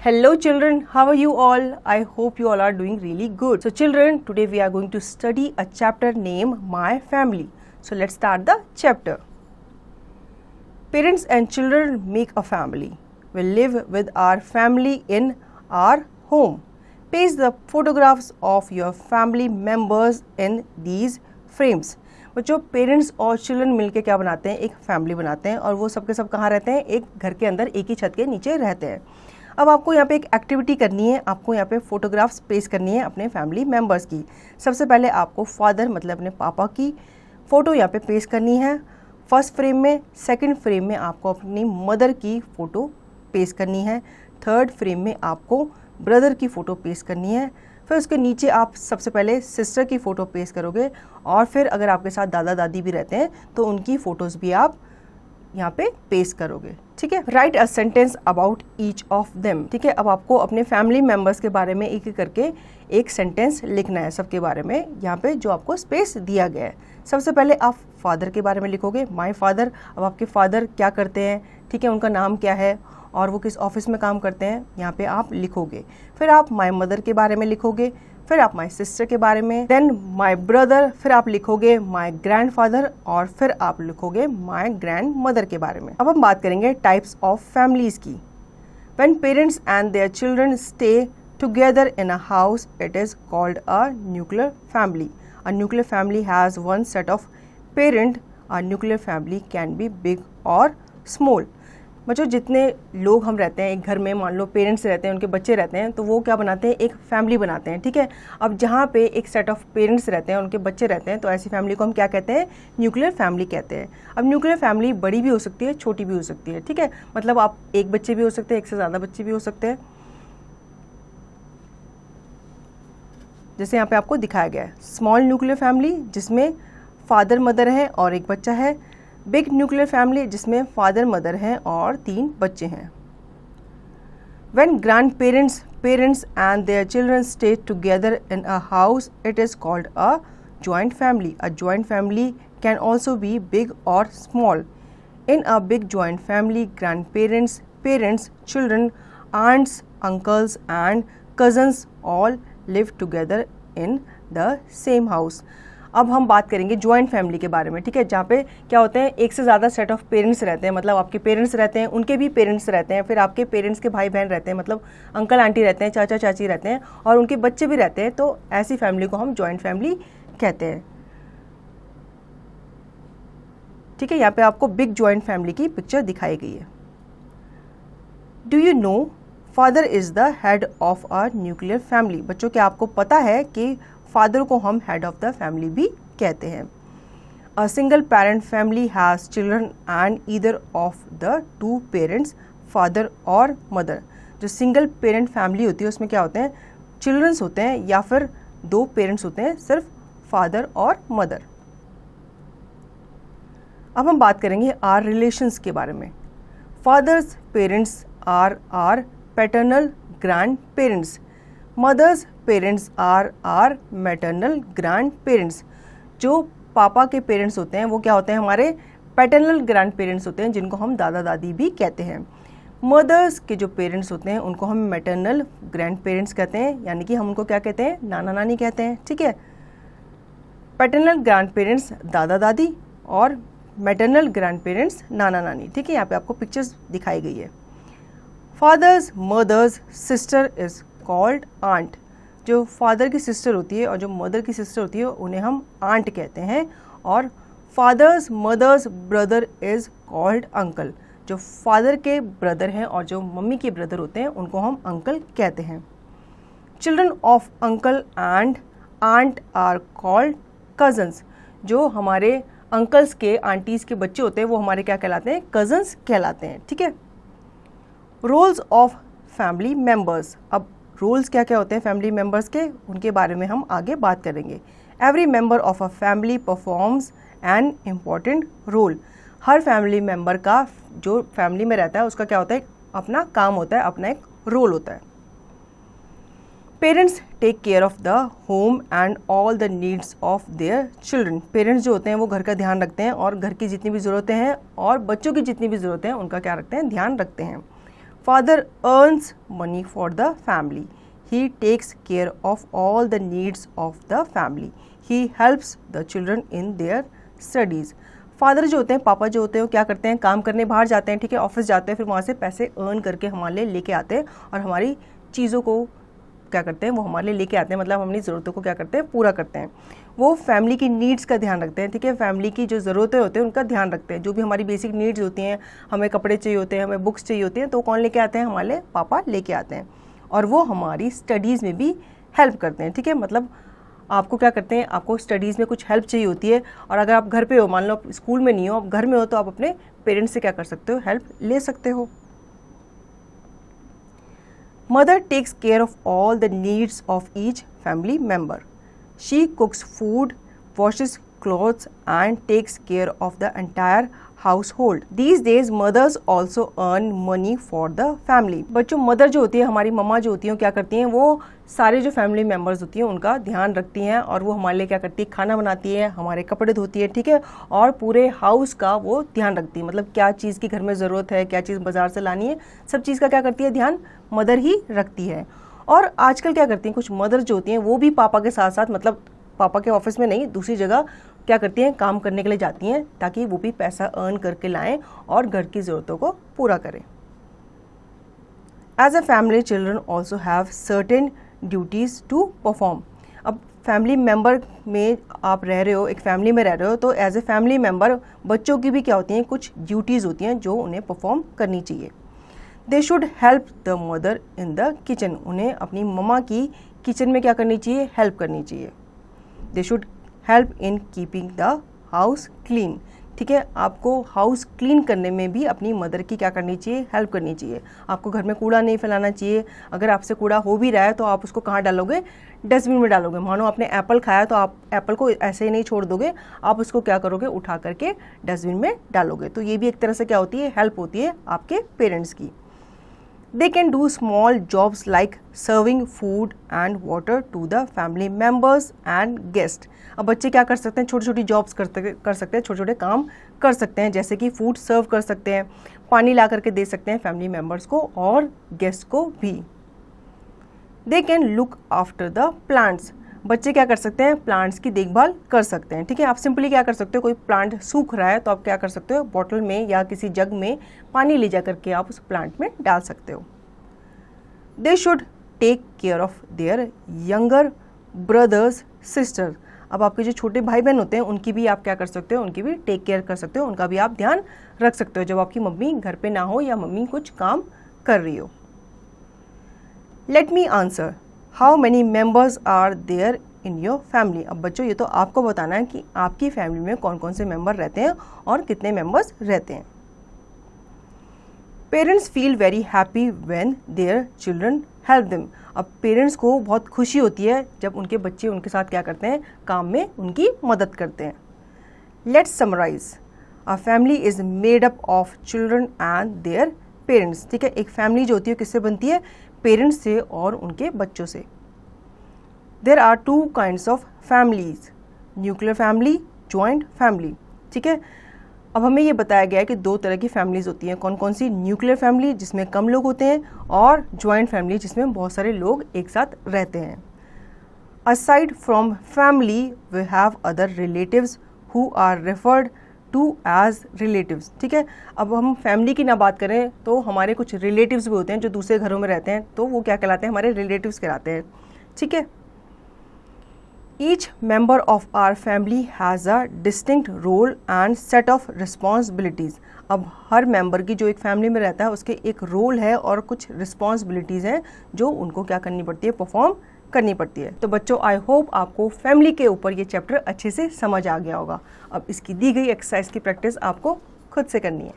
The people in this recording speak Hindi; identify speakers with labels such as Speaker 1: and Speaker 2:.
Speaker 1: Hello children, how are you all? I hope you all are doing really good. So children, today we are going to study a chapter named My Family. So let's start the chapter. Parents and children make a family. We live with our family in our home. Paste the photographs of your family members in these frames. बच्चों, पेरेंट्स और चिल्ड्रन मिलके क्या बनाते हैं? एक फैमिली बनाते हैं और वो सब के सब कहाँ रहते हैं? एक घर के अंदर एक ही छत के नीचे रहते हैं। अब आपको यहाँ पे एक एक्टिविटी करनी है, आपको यहाँ पे फोटोग्राफ्स पेस्ट करनी है अपने फैमिली मेम्बर्स की। सबसे पहले आपको फादर मतलब अपने पापा की फ़ोटो यहाँ पे पेस्ट करनी है फर्स्ट फ्रेम में। सेकंड फ्रेम में आपको अपनी मदर की फ़ोटो पेस्ट करनी है। थर्ड फ्रेम में आपको ब्रदर की फ़ोटो पेस्ट करनी है। फिर उसके नीचे आप सबसे पहले सिस्टर की फ़ोटो पेस्ट करोगे और फिर अगर आपके साथ दादा दादी भी रहते हैं तो उनकी फ़ोटोज़ भी आप यहाँ पे पेस्ट करोगे। ठीक है, right a sentence about each of them. ठीक है, अब आपको अपने फैमिली मेम्बर्स के बारे में एक एक करके एक सेंटेंस लिखना है सबके बारे में यहाँ पे जो आपको स्पेस दिया गया है। सबसे पहले आप फादर के बारे में लिखोगे, माय फादर। अब आपके फादर क्या करते हैं, ठीक है, उनका नाम क्या है और वो किस ऑफिस में काम करते हैं, यहाँ पे आप लिखोगे। फिर आप माय मदर के बारे में लिखोगे, फिर आप माय सिस्टर के बारे में, देन माय ब्रदर, फिर आप लिखोगे माय ग्रैंडफादर और फिर आप लिखोगे माय ग्रैंड मदर के बारे में। अब हम बात करेंगे टाइप्स ऑफ फैमिलीज की। When parents and their children stay together in a house it is called a nuclear family. A nuclear family has one set of parent. A nuclear family can be big और स्मॉल। बच्चों, जितने लोग हम रहते हैं एक घर में, मान लो पेरेंट्स रहते हैं, उनके बच्चे रहते हैं, तो वो क्या बनाते हैं? एक फैमिली बनाते हैं। ठीक है, अब जहाँ पे एक सेट ऑफ पेरेंट्स रहते हैं, उनके बच्चे रहते हैं, तो ऐसी फैमिली को हम क्या कहते हैं? न्यूक्लियर फैमिली कहते हैं। अब न्यूक्लियर फैमिली बड़ी भी हो सकती है, छोटी भी हो सकती है। ठीक है, मतलब आप एक बच्चे भी हो सकते हैं, एक से ज़्यादा बच्चे भी हो सकते हैं, जैसे यहाँ पे आपको दिखाया गया है। स्मॉल न्यूक्लियर फैमिली जिसमें फादर मदर है और एक बच्चा है। बिग न्यूक्लियर फैमिली जिसमें फादर मदर हैं और 3 बच्चे हैं। When grandparents, parents and their children stay together in a house, it is called a joint family. A joint family can also be big or small. In a big joint family, grandparents, parents, children, aunts, uncles and cousins all live together in the same house. अब हम बात करेंगे ज्वाइंट फैमिली के बारे में। ठीक है, जहाँ पे क्या होते हैं? एक से ज़्यादा सेट ऑफ पेरेंट्स रहते हैं, मतलब आपके पेरेंट्स रहते हैं, उनके भी पेरेंट्स रहते हैं, फिर आपके पेरेंट्स के भाई बहन रहते हैं, मतलब अंकल आंटी रहते हैं, चाचा चाची रहते हैं और उनके बच्चे भी रहते हैं। तो ऐसी फैमिली को हम ज्वाइंट फैमिली कहते हैं। ठीक है, यहाँ पे आपको बिग ज्वाइंट फैमिली की पिक्चर दिखाई गई है। Do you know father is the head of a nuclear family. बच्चों, क्या आपको पता है कि फादर को हम हेड ऑफ द फैमिली भी कहते हैं। A single parent family has children and either of the 2 parents, father और मदर। जो सिंगल पेरेंट फैमिली होती है उसमें क्या होते हैं? चिल्ड्रंस होते हैं या फिर 2 पेरेंट्स होते हैं, सिर्फ फादर और मदर। अब हम बात करेंगे आर रिलेशंस के बारे में। Father's parents are are paternal grandparents. Mother's parents are are maternal grandparents. जो पापा के पेरेंट्स होते हैं वो क्या होते हैं? हमारे पैटर्नल ग्रैंड पेरेंट्स होते हैं, जिनको हम दादा दादी भी कहते हैं। मदर्स के जो पेरेंट्स होते हैं उनको हम मैटरनल ग्रैंड पेरेंट्स कहते हैं, यानी कि हम उनको क्या कहते हैं? नाना नानी कहते हैं। ठीक है, पैटर्नल ग्रैंड पेरेंट्स दादा दादी और मैटरनल ग्रैंड पेरेंट्स नाना नानी। ठीक है, यहाँ पे आपको पिक्चर्स दिखाई गई है। Father's mother's sister is called aunt. जो फादर की सिस्टर होती है और जो मदर की सिस्टर होती है उन्हें हम आंट कहते हैं। और father's mother's brother is called uncle. जो फादर के ब्रदर हैं और जो मम्मी के ब्रदर होते हैं उनको हम अंकल कहते हैं। Children of uncle and aunt are called cousins. जो हमारे अंकल्स के आंटीज़ के बच्चे होते हैं वो हमारे क्या कहलाते हैं? कजन्स कहलाते हैं। ठीक है, रोल्स ऑफ फैमिली मेम्बर्स। अब रोल्स क्या क्या होते हैं फैमिली मेम्बर्स के, उनके बारे में हम आगे बात करेंगे। Every member of a family performs an important role. हर फैमिली मेम्बर का जो फैमिली में रहता है उसका क्या होता है? अपना काम होता है, अपना एक रोल होता है। Parents take care of the home and all the needs of their children. Parents जो होते हैं वो घर का ध्यान रखते हैं और घर की जितनी भी ज़रूरतें हैं और बच्चों की जितनी भी ज़रूरतें हैं उनका क्या रखते हैं? ध्यान रखते हैं। Father earns money for the family, he takes care of all the needs of the family, he helps the children in their studies. Father जो होते हैं, पापा जो होते हैं, वो क्या करते हैं, काम करने बाहर जाते हैं, ठीक है, ऑफिस जाते हैं, फिर वहाँ से पैसे अर्न करके हमारे लिए लेके आते हैं और हमारी चीज़ों को क्या करते हैं, वो हमारे लिए लेके आते हैं, मतलब हमारी ज़रूरतों को क्या करते हैं, पूरा करते हैं। वो फैमिली की नीड्स का ध्यान रखते हैं, ठीक है, फैमिली की जो ज़रूरतें होती हैं उनका ध्यान रखते हैं। जो भी हमारी बेसिक नीड्स होती हैं, हमें कपड़े चाहिए होते हैं, हमें बुक्स चाहिए होती हैं, तो कौन लेके आते हैं, हमारे लिए पापा लेके आते हैं। और वो हमारी स्टडीज़ में भी हेल्प करते हैं, ठीक है, मतलब आपको क्या करते हैं, आपको स्टडीज़ में कुछ हेल्प चाहिए होती है, और अगर आप घर पे हो, मान लो आप स्कूल में नहीं हो, आप घर में हो, तो आप अपने पेरेंट्स से क्या कर सकते हो, हेल्प ले सकते हो। Mother takes care of all the needs of each family member, she cooks food, washes clothes and takes care of the entire household. These days mothers also earn money for the family. बच्चों, मदर जो होती है, हमारी मम्मा जो होती हैं, क्या करती हैं, वो सारे जो फैमिली मेम्बर्स होती हैं उनका ध्यान रखती हैं, और वो हमारे लिए क्या करती है, खाना बनाती है, हमारे कपड़े धोती है, ठीक है, और पूरे हाउस का वो ध्यान रखती है, मतलब क्या चीज़ की घर में ज़रूरत है, क्या चीज़ बाज़ार से लानी है, सब चीज़ का क्या करती है, ध्यान मदर ही रखती है। और आजकल क्या करती हैं, कुछ मदर जो होती हैं वो भी पापा के साथ साथ, मतलब पापा के ऑफिस में नहीं, दूसरी जगह क्या करती हैं, काम करने के लिए जाती हैं, ताकि वो भी पैसा अर्न करके लाएं और घर की ज़रूरतों को पूरा करें। As a family children also have certain duties to perform. अब फैमिली मेम्बर में आप रह रहे हो, एक फैमिली में रह रहे हो, तो एज ए फैमिली मेम्बर बच्चों की भी क्या होती हैं, कुछ ड्यूटीज़ होती हैं जो उन्हें परफॉर्म करनी चाहिए। They should help the mother in the kitchen, उन्हें अपनी मम्मा की किचन में क्या करनी चाहिए, हेल्प करनी चाहिए। They should help in keeping the house clean, ठीक है, आपको हाउस क्लीन करने में भी अपनी मदर की क्या करनी चाहिए, हेल्प करनी चाहिए। आपको घर में कूड़ा नहीं फैलाना चाहिए, अगर आपसे कूड़ा हो भी रहा है तो आप उसको कहाँ डालोगे, डस्टबिन में डालोगे। मानो आपने एप्पल खाया तो आप एप्पल को ऐसे ही नहीं छोड़ दोगे, आप उसको क्या करोगे, उठा करके डस्टबिन में डालोगे। तो ये भी एक तरह से क्या होती है, हेल्प होती है आपके पेरेंट्स की। They can do small jobs like serving food and water to the family members and guests. अब बच्चे क्या कर सकते हैं, छोटी छोटी जॉब्स कर सकते हैं, छोटे छोटे काम कर सकते हैं, जैसे कि फूड सर्व कर सकते हैं, पानी ला करके दे सकते हैं फैमिली मेम्बर्स को और गेस्ट को भी। They can look after the plants. बच्चे क्या कर सकते हैं, प्लांट्स की देखभाल कर सकते हैं, ठीक है। आप सिंपली क्या कर सकते हो, कोई प्लांट सूख रहा है तो आप क्या कर सकते हो, बॉटल में या किसी जग में पानी ले जा करके आप उस प्लांट में डाल सकते हो। They should take care of their younger brothers sister. अब आपके जो छोटे भाई बहन होते हैं उनकी भी आप क्या कर सकते हो, उनकी भी टेक केयर कर सकते हो, उनका भी आप ध्यान रख सकते हो जब आपकी मम्मी घर पे ना हो या मम्मी कुछ काम कर रही हो। Let me answer, how many members are there in your family. अब बच्चों, ये तो आपको बताना है कि आपकी फैमिली में कौन कौन से मेंबर रहते हैं और कितने मेंबर्स रहते हैं। Parents feel very happy when their children help them. अब पेरेंट्स को बहुत खुशी होती है जब उनके बच्चे उनके साथ क्या करते हैं, काम में उनकी मदद करते हैं। Let's summarise, a family is made up of children and their parents, ठीक है। एक फैमिली जो होती है किससे बनती है, पेरेंट्स से और उनके बच्चों से। There are two kinds of families, nuclear family, joint family, ठीक है। अब हमें ये बताया गया है कि दो तरह की फैमिलीज होती हैं, कौन कौन सी, न्यूक्लियर फैमिली जिसमें कम लोग होते हैं और जॉइंट फैमिली जिसमें बहुत सारे लोग एक साथ रहते हैं। Aside from family we have other relatives who are referred to as relatives, ठीक है। अब हम फैमिली की ना बात करें तो हमारे कुछ रिलेटिव्स भी होते हैं जो दूसरे घरों में रहते हैं, तो वो क्या कहलाते हैं, हमारे रिलेटिव्स कहलाते हैं, ठीक है। Each member of our family has a distinct role and set of responsibilities. अब हर मेंबर की जो एक फैमिली में रहता है उसके एक रोल है और कुछ रिस्पॉन्सिबिलिटीज़ हैं जो उनको क्या करनी पड़ती है, परफॉर्म करनी पड़ती है। तो बच्चों, आई होप आपको फैमिली के ऊपर ये चैप्टर अच्छे से समझ आ गया होगा। अब इसकी दी गई एक्सरसाइज की प्रैक्टिस आपको खुद से करनी है।